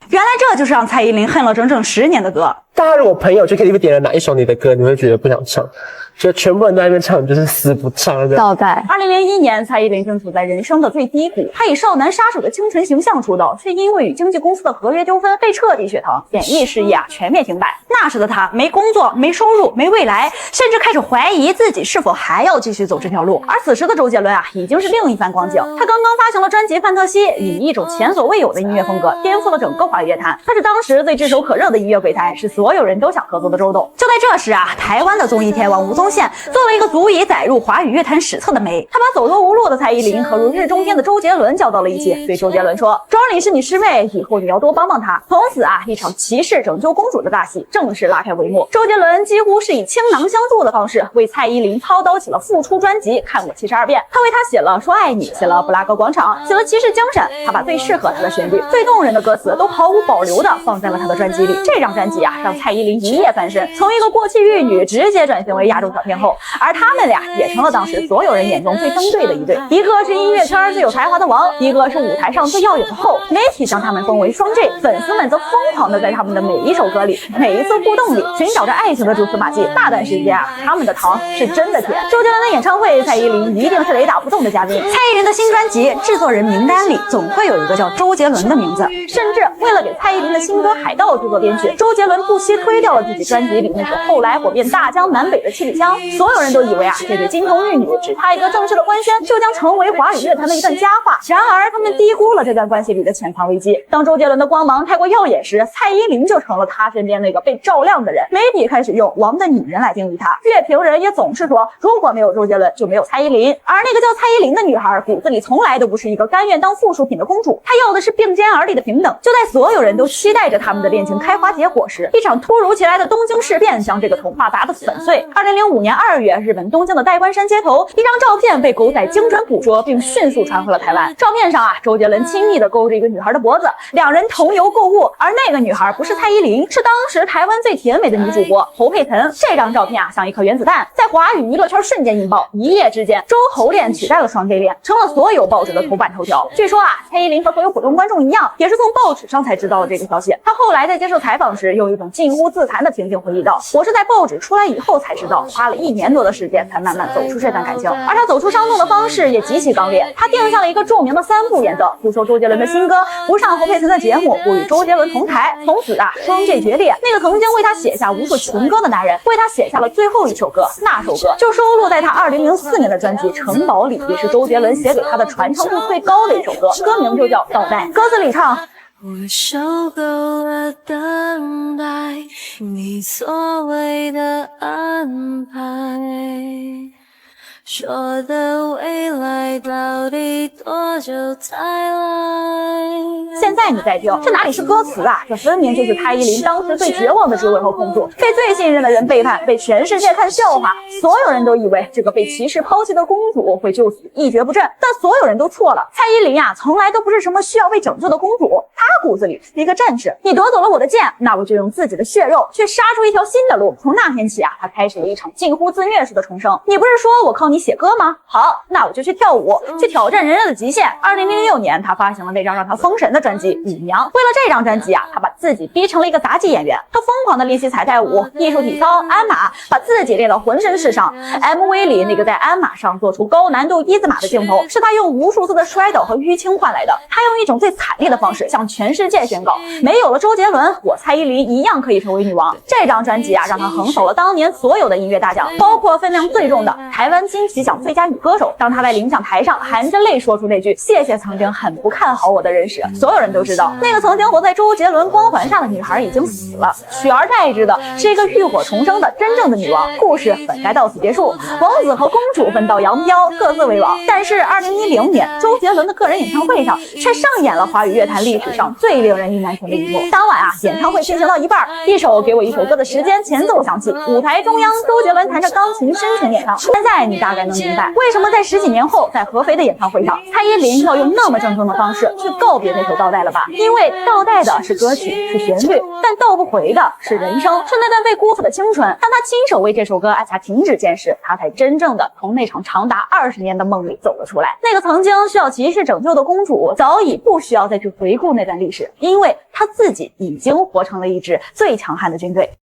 原来这就是让蔡依林恨了整整10年的歌。大家如果朋友去 KTV 点了哪一首你的歌，你会觉得不想唱？就全部人都在那边唱，你就是死不唱的。倒带。2001年，蔡依林正处在人生的最低谷，她以少男杀手的清纯形象出道，却因为与经纪公司的合约纠纷被彻底血糖，演艺事业全面停摆。那时的她没工作、没收入、没未来，甚至开始怀疑自己是否还要继续走这条路。而此时的周杰伦已经是另一番光景。他刚刚发行了专辑《范特西》，以一种前所未有的音乐风格颠覆了整个华语乐坛。他是当时最炙手可热的音乐鬼才，是所有人都想合作的周董。就在这时台湾的综艺天王吴宗宪做了一个足以载入华语乐坛史册的媒，他把走投无路的蔡依林和如日中天的周杰伦叫到了一起，对周杰伦说：“庄里是你师妹，以后你要多帮帮她。”从此一场骑士拯救公主的大戏正式拉开帷幕。周杰伦几乎是以倾囊相助的方式为蔡依林操刀起了复出专辑《看我72遍》，他为她写了《说爱你》，写了《布拉格广场》，写了《骑士精神》，他把最适合她的旋律、最动人的歌词都毫无保留的放在了他的专辑里。这张专辑让蔡依林一夜翻身，从一个过气玉女直接转型为亚洲小天后，而他们俩也成了当时所有人眼中最登对的一对。一个是音乐圈最有才华的王，一个是舞台上最耀眼的后。媒体将他们封为双 J， 粉丝们则疯狂的在他们的每一首歌里、每一次互动里寻找着爱情的蛛丝马迹。那段时间他们的糖是真的甜。周杰伦的演唱会，蔡依林一定是雷打不动的嘉宾。蔡依林的新专辑制作人名单里总会有一个叫周杰伦的名字，甚至为了给蔡依林的新歌《海盗》制作编曲，周杰伦不惜推掉了自己专辑里那首后来火遍大江南北的《七里香》。所有人都以为这对金童玉女只差一个正式的官宣，就将成为华语乐坛的一段佳话。然而他们低估了这段关系里的潜藏危机。当周杰伦的光芒太过耀眼时，蔡依林就成了他身边那个被照亮的人。媒体开始用王的女人来定义他，乐评人也总是说，如果没有周杰伦就没有蔡依林。而那个叫蔡依林的女孩骨子里从来都不是一个甘愿当附属品的公主，她要的是并肩而立的平等。就在所有人都期待着他们的恋情开花结果时，一场突如其来的东京事变将这个童话砸得粉碎。2005年2月，日本东京的代官山街头，一张照片被狗仔精准捕捉并迅速传回了台湾。照片上周杰伦亲密地勾着一个女孩的脖子，两人同游购物，而那个女孩不是蔡依林，是当时台湾最甜美的女主播侯佩岑。这张照片像一颗原子弹，在华语娱乐圈瞬间引爆，一夜之间，周侯恋取代了双 J 恋，成了所有报纸的头版头条。据说蔡依林和所有普通观众一样，也是从报纸上才知道了这个消息。她后来在接受采访时，用一种近乎自残的情景回忆道：“我是在报纸出来以后才知道，花了1年多的时间才慢慢走出这段感情。”而她走出伤痛的方式也极其刚烈，她定下了一个著名的3步原则：不说周杰伦的新歌，不上侯佩岑的节目，不与周杰伦同台。从此双 J 决裂。那个曾经为她写下无数情歌的男人，为她写下了最后一首歌，那首歌就收录在她2004年的专辑《城堡》里，也是周杰伦写给她的传唱度最高的一首歌，歌名就叫《倒带》。歌词里唱：我受够了等待，你所谓的安排，说的未来到底多久才来？现在你再听，这哪里是歌词这分明就是蔡依林当时最绝望的质问和控诉，被最信任的人背叛，被全世界看笑话。所有人都以为这个被骑士抛弃的公主会就此一蹶不振，但所有人都错了。蔡依林从来都不是什么需要被拯救的公主，她骨子里是一个战士。你夺走了我的剑，那我就用自己的血肉去杀出一条新的路。从那天起她开始了一场近乎自虐式的重生。你不是说我靠你写歌吗？好，那我就去跳舞，去挑战人类的极限。2006年，她发行了那张让她封神的专辑《舞娘》。为了这张专辑她把自己逼成了一个杂技演员。她疯狂的练习彩带舞、艺术体操、鞍马，把自己练到浑身是伤。MV 里那个在鞍马上做出高难度一字马的镜头，是她用无数次的摔倒和淤青换来的。她用一种最惨烈的方式向全世界宣告，没有了周杰伦，我蔡依林一样可以成为女王。这张专辑让她横扫了当年所有的音乐大奖，包括分量最重的台湾金曲奖最佳女歌手。当她在领奖台上含着泪说出那句谢谢曾经很不看好我的人时，所有人都知道那个曾经活在周杰伦光环下的女孩已经死了，取而代之的是一个浴火重生的真正的女王。故事本该到此结束，王子和公主分道扬镳，各自为王。但是2010年，周杰伦的个人演唱会上却上演了华语乐坛历史上最令人意难平的一幕。当晚演唱会进行到一半，一首《给我一首歌的时间》前奏响起，舞台中央周杰伦弹着钢琴深情演唱。现在你大概概能明白，为什么在10几年后，在合肥的演唱会上，蔡依林要用那么郑重的方式去告别那首倒带了吧？因为倒带的是歌曲，是旋律，但倒不回的是人生，是那段被辜负的青春。当他亲手为这首歌按下停止键时，他才真正的从那场长达20年的梦里走了出来。那个曾经需要骑士拯救的公主，早已不需要再去回顾那段历史，因为她自己已经活成了一支最强悍的军队。